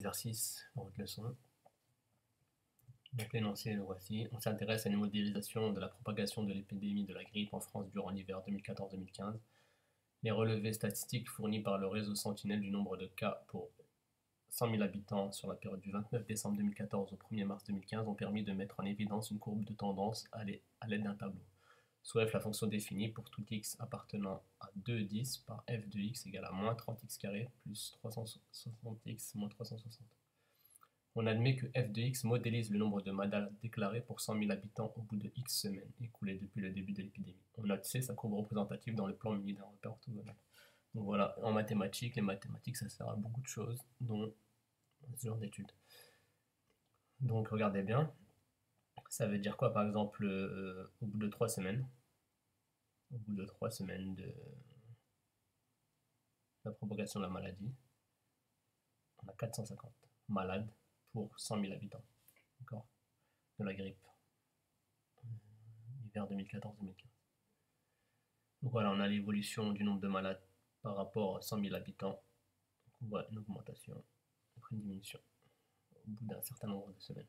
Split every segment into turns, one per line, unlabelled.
exercice pour votre leçon. Donc l'énoncé, le voici. On s'intéresse à une modélisation de la propagation de l'épidémie de la grippe en France durant l'hiver 2014-2015. Les relevés statistiques fournis par le réseau Sentinelle du nombre de cas pour 100 000 habitants sur la période du 29 décembre 2014 au 1er mars 2015 ont permis de mettre en évidence une courbe de tendance à l'aide d'un tableau. Sous f, la fonction définie pour tout x appartenant à 2,10 par f de x égale à moins 30x carré plus 360x moins 360. On admet que f de x modélise le nombre de malades déclarés pour 100 000 habitants au bout de x semaines écoulées depuis le début de l'épidémie. On note C, sa courbe représentative dans le plan muni d'un repère orthogonal. Donc voilà, en mathématiques, les mathématiques ça sert à beaucoup de choses, dont ce genre d'études. Donc regardez bien, ça veut dire quoi par exemple au bout de 3 semaines? Au bout de 3 semaines de la propagation de la maladie, on a 450 malades pour 100 000 habitants, d'accord, de la grippe, hiver 2014-2015. Donc voilà, on a l'évolution du nombre de malades par rapport à 100 000 habitants. Donc on voit une augmentation, après une diminution au bout d'un certain nombre de semaines.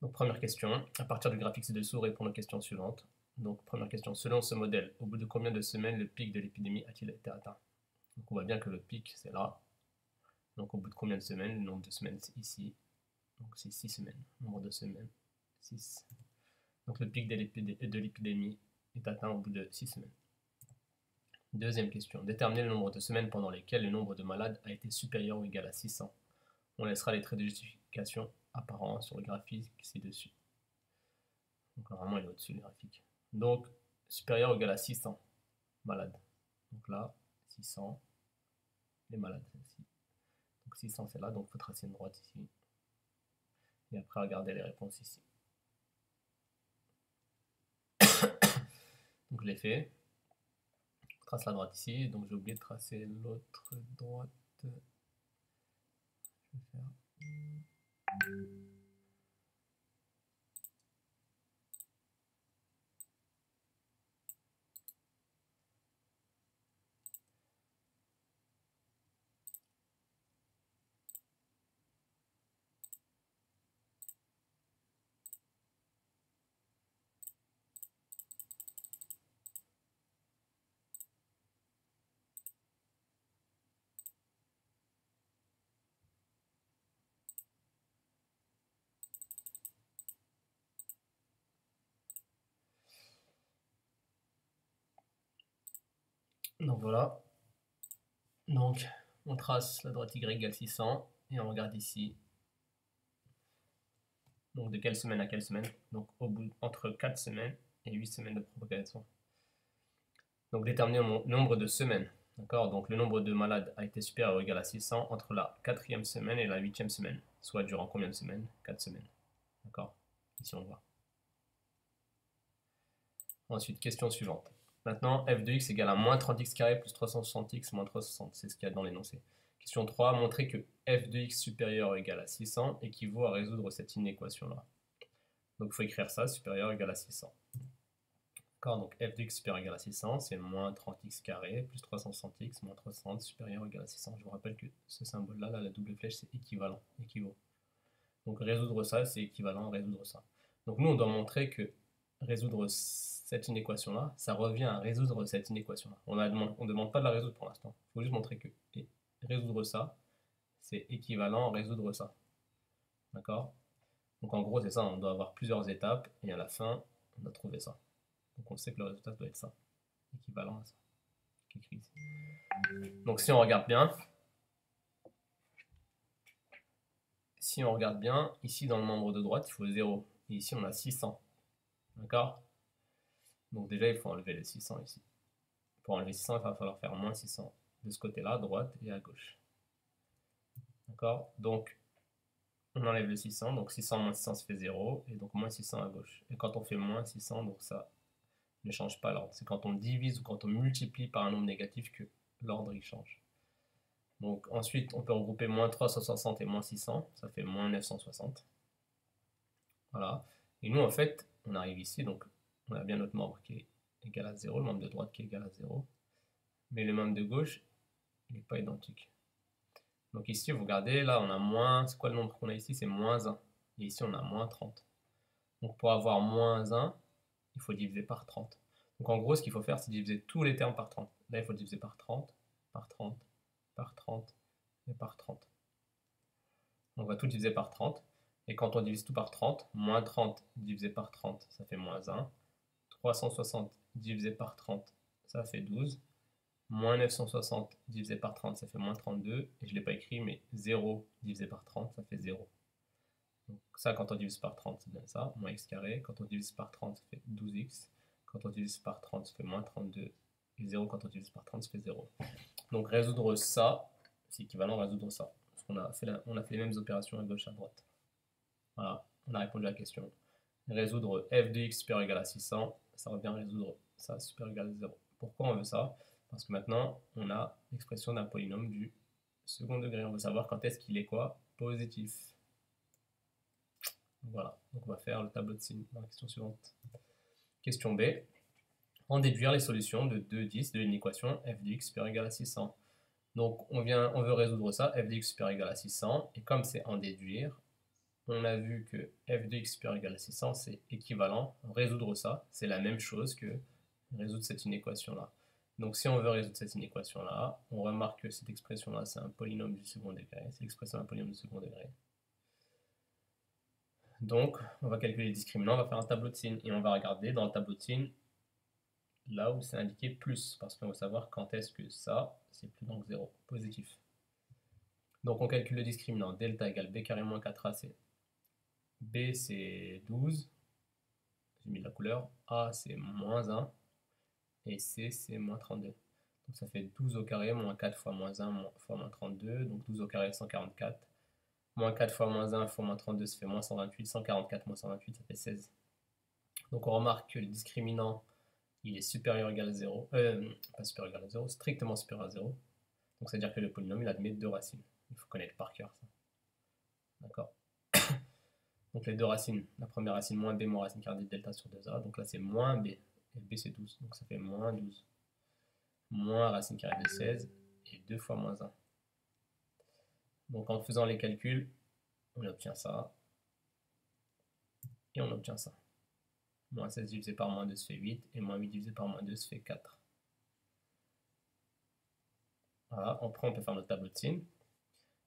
Donc première question, à partir du graphique ci-dessous, répondre aux questions suivantes. Donc première question, selon ce modèle, au bout de combien de semaines le pic de l'épidémie a-t-il été atteint? Donc on voit bien que le pic c'est là. Donc au bout de combien de semaines? Le nombre de semaines c'est ici. Donc c'est 6 semaines. Nombre de semaines, 6. Donc le pic de l'épidémie est atteint au bout de 6 semaines. Deuxième question, déterminer le nombre de semaines pendant lesquelles le nombre de malades a été supérieur ou égal à 600. On laissera les traits de justification apparents sur le graphique ci-dessus. Donc normalement il est au-dessus du graphique. Donc supérieur ou égal à 600 malades. Donc là, 600, les malades c'est ici. Donc 600 c'est là, donc il faut tracer une droite ici. Et après regarder les réponses ici. Donc je l'ai fait. Je trace la droite ici, donc j'ai oublié de tracer l'autre droite. Je vais faire. Donc voilà. Donc on trace la droite y égale 600 et on regarde ici. Donc de quelle semaine à quelle semaine? Donc au bout entre 4 semaines et 8 semaines de propagation. Donc déterminer le nombre de semaines. D'accord? Donc le nombre de malades a été supérieur ou égal à 600 entre la 4e semaine et la 8e semaine. Soit durant combien de semaines? 4 semaines. D'accord? Ici on voit. Ensuite, question suivante. Maintenant, f de x égale à moins 30x carré plus 360x moins 360. C'est ce qu'il y a dans l'énoncé. Question 3. Montrer que f de x supérieur ou égal à 600 équivaut à résoudre cette inéquation-là. Donc il faut écrire ça, supérieur ou égal à 600. D'accord, donc f de x supérieur ou égal à 600, c'est moins 30x carré plus 360x moins 360 supérieur ou égal à 600. Je vous rappelle que ce symbole-là, la double flèche, c'est équivalent, équivaut. Donc résoudre ça, c'est équivalent à résoudre ça. Donc nous, on doit montrer que résoudre cette inéquation-là, ça revient à résoudre cette inéquation-là. On ne demande pas de la résoudre pour l'instant. Il faut juste montrer que résoudre ça, c'est équivalent à résoudre ça. D'accord? Donc en gros, c'est ça, on doit avoir plusieurs étapes, et à la fin, on doit trouver ça. Donc on sait que le résultat doit être ça, équivalent à ça, qui est écrit ici. Donc si on regarde bien, ici dans le membre de droite, il faut 0. Et ici, on a 600. D'accord? Donc déjà, il faut enlever les 600 ici. Pour enlever 600, il va falloir faire moins 600 de ce côté-là, à droite et à gauche. D'accord? Donc, on enlève le 600. Donc 600 moins 600, ça fait 0. Et donc moins 600 à gauche. Et quand on fait moins 600, donc ça ne change pas l'ordre. C'est quand on divise ou quand on multiplie par un nombre négatif que l'ordre il change. Donc ensuite, on peut regrouper moins 360 et moins 600. Ça fait moins 960. Voilà. Et nous, en fait, on arrive ici. Donc, on a bien notre membre qui est égal à 0, le membre de droite qui est égal à 0. Mais le membre de gauche, il n'est pas identique. Donc ici, vous regardez, là, on a moins, c'est quoi le nombre qu'on a ici? C'est moins 1. Et ici, on a moins 30. Donc pour avoir moins 1, il faut diviser par 30. Donc en gros, ce qu'il faut faire, c'est diviser tous les termes par 30. Là, il faut diviser par 30, par 30, par 30 et par 30. On va tout diviser par 30. Et quand on divise tout par 30, moins 30 divisé par 30, ça fait moins 1. 360 divisé par 30, ça fait 12. Moins 960 divisé par 30, ça fait moins 32. Et je ne l'ai pas écrit, mais 0 divisé par 30, ça fait 0. Donc ça, quand on divise par 30, c'est bien ça, moins x carré. Quand on divise par 30, ça fait 12x. Quand on divise par 30, ça fait moins 32. Et 0, quand on divise par 30, ça fait 0. Donc résoudre ça, c'est équivalent à résoudre ça. Parce qu'on a fait les mêmes opérations à gauche, à droite. Voilà, on a répondu à la question. Résoudre f de x supérieur ou égal à 600, ça revient à résoudre ça supérieur ou égal à 0. Pourquoi on veut ça? Parce que maintenant, on a l'expression d'un polynôme du second degré. On veut savoir quand est-ce qu'il est quoi? Positif. Voilà, donc on va faire le tableau de signes dans la question suivante. Question B. En déduire les solutions de 2,10 de une équation f de x supérieur ou égal à 600. Donc on veut résoudre ça, f de x supérieur ou égal à 600, et comme c'est en déduire, on a vu que f de x supérieur ou égal à 600, c'est équivalent. Résoudre ça, c'est la même chose que résoudre cette inéquation-là. Donc si on veut résoudre cette inéquation-là, on remarque que cette expression-là, c'est un polynôme du second degré. C'est l'expression d'un polynôme du second degré. Donc, on va calculer les discriminants, on va faire un tableau de signes. Et on va regarder dans le tableau de signes, là où c'est indiqué plus, parce qu'on veut savoir quand est-ce que ça, c'est plus grand que 0, positif. Donc on calcule le discriminant, delta égale b carré moins 4ac. B c'est 12, j'ai mis de la couleur, A c'est moins 1, et C c'est moins 32. Donc ça fait 12 au carré, moins 4 fois moins 1 fois moins 32, donc 12 au carré 144. Moins 4 fois moins 1 fois moins 32, ça fait moins 128, 144 moins 128, ça fait 16. Donc on remarque que le discriminant, il est supérieur ou égal à 0, pas supérieur ou égal à 0, strictement supérieur à 0. Donc c'est à dire que le polynôme, il admet 2 racines. Il faut connaître par cœur ça. D'accord? Donc les deux racines, la première racine moins b moins racine carrée de delta sur 2a, donc là c'est moins b, et b c'est 12, donc ça fait moins 12. Moins racine carrée de 16, et 2 fois moins 1. Donc en faisant les calculs, on obtient ça, et on obtient ça. Moins 16 divisé par moins 2, ça fait 8, et moins 8 divisé par moins 2, ça fait 4. Voilà, après on peut faire notre tableau de signes.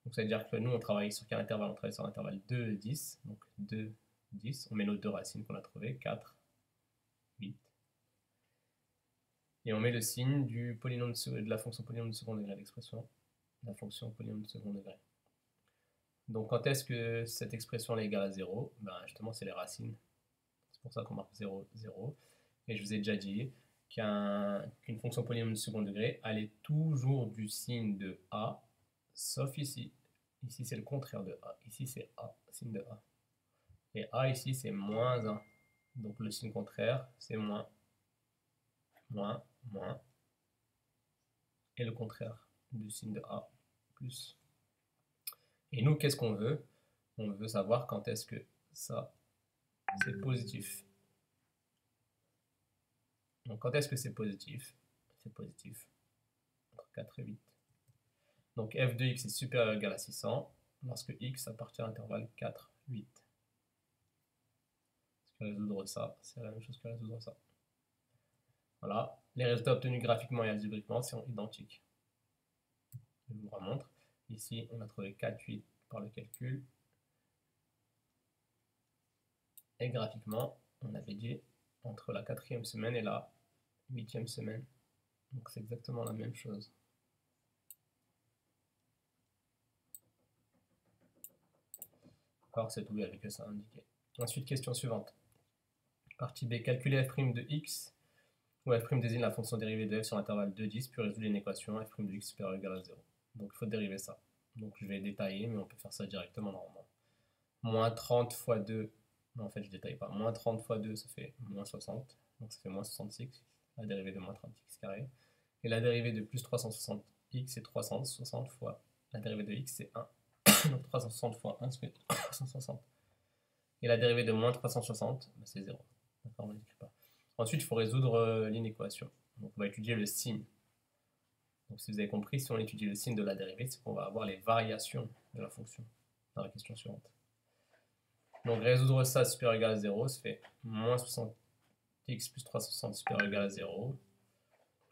Donc ça veut dire que nous on travaille sur quel intervalle? On travaille sur l'intervalle 2, 10, donc 2, 10, on met nos deux racines qu'on a trouvées, 4, 8. Et on met le signe du polynôme de la fonction polynôme de second degré, l'expression de la fonction polynôme de second degré. Donc quand est-ce que cette expression est égale à 0? Ben, justement c'est les racines. C'est pour ça qu'on marque 0, 0. Et je vous ai déjà dit qu'une fonction polynôme de second degré allait toujours du signe de A, sauf ici. Ici c'est le contraire de A. Ici c'est A, signe de A. Et A ici c'est moins 1. Donc le signe contraire c'est moins. Moins, moins. Et le contraire du signe de A, plus. Et nous, qu'est-ce qu'on veut? On veut savoir quand est-ce que ça, c'est positif. Donc quand est-ce que c'est positif? C'est positif entre 4 et 8. Donc f de x est supérieur ou égal à 600 lorsque x appartient à l'intervalle 4, 8. Parce que résoudre ça, c'est la même chose que résoudre ça. Voilà, les résultats obtenus graphiquement et algébriquement sont identiques. Je vous remontre. Ici, on a trouvé 4, 8 par le calcul. Et graphiquement, on avait dit entre la 4e semaine et la 8e semaine. Donc c'est exactement la même chose. D'accord, c'est tout, il n'y avait que ça indiqué. Ensuite, question suivante. Partie B, calculer f' de x, où f' désigne la fonction dérivée de f sur l'intervalle 2, 10, puis résoudre une équation f' de x supérieur ou égal à 0. Donc il faut dériver ça. Donc je vais détailler, mais on peut faire ça directement normalement. Moins 30 fois 2, non en fait je ne détaille pas. Moins 30 fois 2, ça fait moins 60, donc ça fait moins 66, la dérivée de moins 30x carré. Et la dérivée de plus 360x, c'est 360 fois la dérivée de x, c'est 1. Donc 360 fois 1, ça fait 360. Et la dérivée de moins 360, c'est 0. D'accord, on ne l'écrit pas. Ensuite, il faut résoudre l'inéquation. Donc on va étudier le signe. Donc si vous avez compris, si on étudie le signe de la dérivée, c'est qu'on va avoir les variations de la fonction dans la question suivante. Donc résoudre ça supérieur ou égal à 0, ça fait moins 60x plus 360 supérieur ou égal à 0.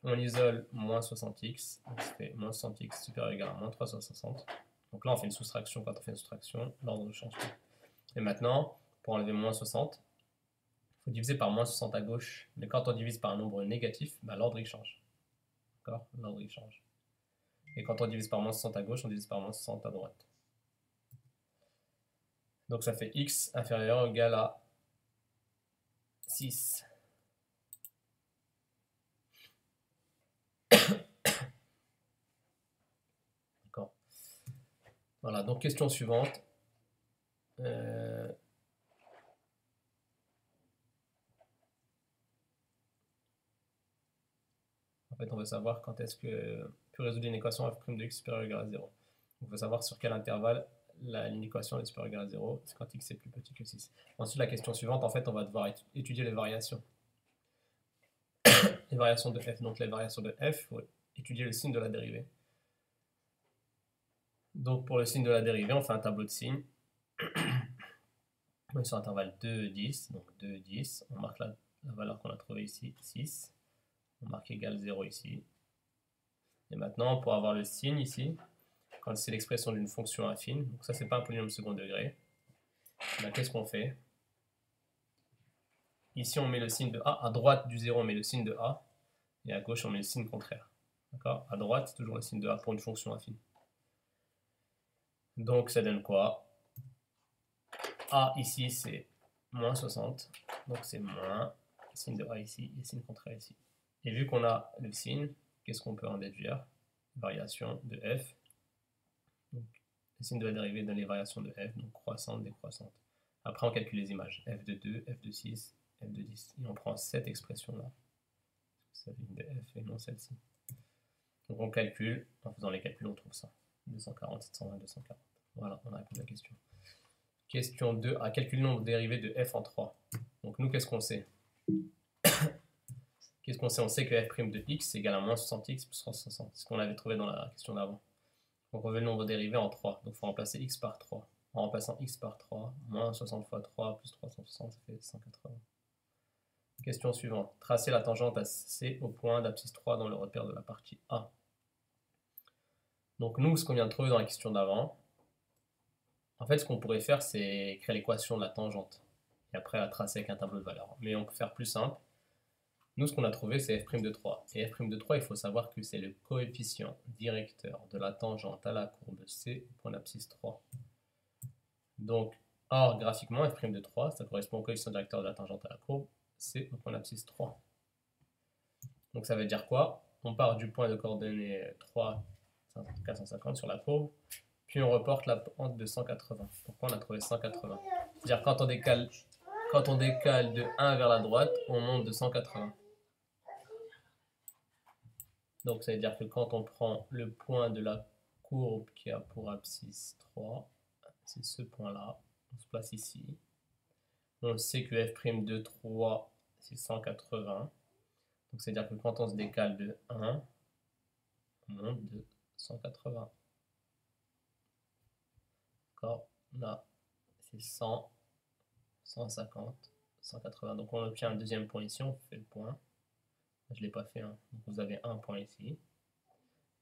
On isole moins 60x, donc ça fait moins 60x supérieur ou égal à moins 360. Donc là on fait une soustraction, quand on fait une soustraction, l'ordre ne change pas. Et maintenant, pour enlever moins 60, il faut diviser par moins 60 à gauche, mais quand on divise par un nombre négatif, bah, l'ordre il change. D'accord? L'ordre il change. Et quand on divise par moins 60 à gauche, on divise par moins 60 à droite. Donc ça fait x inférieur ou égal à 6. D'accord. Voilà, donc question suivante. En fait, on veut savoir quand est-ce que peut résoudre une équation f' de x supérieur ou égal à 0. On veut savoir sur quel intervalle l'équation est supérieure ou égale à 0, c'est quand x est plus petit que 6. Ensuite, la question suivante, en fait, on va devoir étudier les variations. Les variations de f. Donc, les variations de f, il faut étudier le signe de la dérivée. Donc, pour le signe de la dérivée, on fait un tableau de signes. On est sur intervalle 2, 10. Donc, 2, 10. On marque la valeur qu'on a trouvée ici, 6. On marque égal 0 ici. Et maintenant, pour avoir le signe ici, quand c'est l'expression d'une fonction affine, donc ça, c'est pas un polynôme second degré, ben, qu'est-ce qu'on fait? Ici, on met le signe de A. À droite du 0, on met le signe de A. Et à gauche, on met le signe contraire. D'accord? À droite, c'est toujours le signe de A pour une fonction affine. Donc, ça donne quoi? A ici, c'est moins 60. Donc, c'est moins. Signe de A ici et signe contraire ici. Et vu qu'on a le signe, qu'est-ce qu'on peut en déduire? Variation de f. Donc, le signe de la dérivée donne les variations de f, donc croissante, décroissante. Après, on calcule les images. f de 2, f de 6, f de 10. Et on prend cette expression-là. Ça vient de f et non celle-ci. Donc on calcule, en faisant les calculs, on trouve ça. 240, 720, 240. Voilà, on a répondu à la question. Question 2. À calculer le nombre dérivé de f en 3. Donc nous, qu'est-ce qu'on sait? Qu'est-ce qu'on sait? On sait que f' de x est égal à moins 60x plus 360. C'est ce qu'on avait trouvé dans la question d'avant. Donc on veut le nombre dérivé en 3. Donc il faut remplacer x par 3. En remplaçant x par 3, moins 60 fois 3 plus 360, ça fait 180. Question suivante. Tracer la tangente à C au point d'abscisse 3 dans le repère de la partie A. Donc nous, ce qu'on vient de trouver dans la question d'avant, en fait, ce qu'on pourrait faire, c'est créer l'équation de la tangente. Et après, la tracer avec un tableau de valeurs. Mais on peut faire plus simple. Nous, ce qu'on a trouvé, c'est f' de 3. Et f' de 3, il faut savoir que c'est le coefficient directeur de la tangente à la courbe C au point d'abscisse 3. Donc, or, graphiquement, f' de 3, ça correspond au coefficient directeur de la tangente à la courbe C au point d'abscisse 3. Donc, ça veut dire quoi? On part du point de coordonnées 3, 450 sur la courbe, puis on reporte la pente de 180. Pourquoi on a trouvé 180? C'est-à-dire quand on décale de 1 vers la droite, on monte de 180. Donc ça veut dire que quand on prend le point de la courbe qui a pour abscisse 3, c'est ce point-là, on se place ici. On sait que f' de 3, c'est 180. Donc c'est à dire que quand on se décale de 1, on monte de 180. D'accord? Là, c'est 100, 150, 180. Donc on obtient un deuxième point ici, on fait le point. Je ne l'ai pas fait. Hein. Donc vous avez un point ici.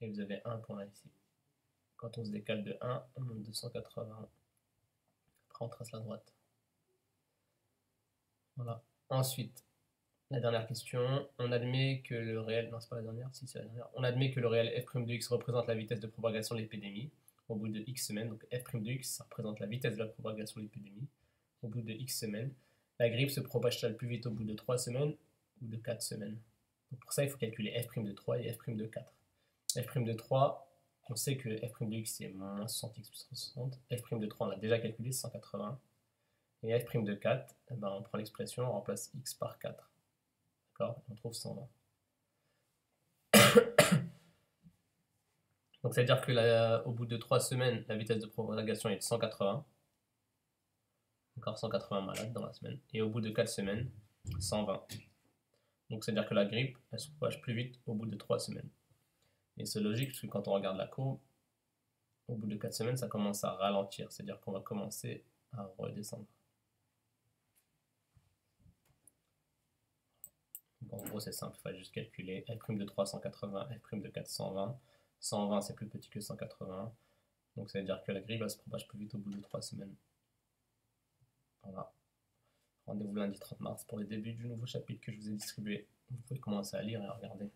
Et vous avez un point ici. Quand on se décale de 1, on monte de 180. Après on trace la droite. Voilà. Ensuite, la dernière question. On admet que le réel... Non, c'est pas la dernière. Si, c'est la dernière. On admet que le réel f' de x représente la vitesse de propagation de l'épidémie au bout de x semaines. Donc f' de x, ça représente la vitesse de la propagation de l'épidémie au bout de x semaines. La grippe se propage-t-elle plus vite au bout de 3 semaines ou de 4 semaines? Donc pour ça, il faut calculer f' de 3 et f' de 4. f' de 3, on sait que f' de x c'est moins 60x plus 360. f' de 3, on a déjà calculé, 180. Et f' de 4, eh ben, on prend l'expression, on remplace x par 4. D'accord? On trouve 120. Donc ça veut dire que au bout de 3 semaines, la vitesse de propagation est de 180. Encore 180 malades dans la semaine. Et au bout de 4 semaines, 120. Donc c'est à dire que la grippe, elle se propage plus vite au bout de 3 semaines. Et c'est logique, parce que quand on regarde la courbe, au bout de 4 semaines, ça commence à ralentir, c'est-à-dire qu'on va commencer à redescendre. Donc, en gros, c'est simple, il faut juste calculer F' de 380, F' de 420. 120, c'est plus petit que 180. Donc ça veut dire que la grille va se propager plus vite au bout de 3 semaines. Voilà. Rendez-vous lundi 30 mars pour le début du nouveau chapitre que je vous ai distribué. Vous pouvez commencer à lire et à regarder.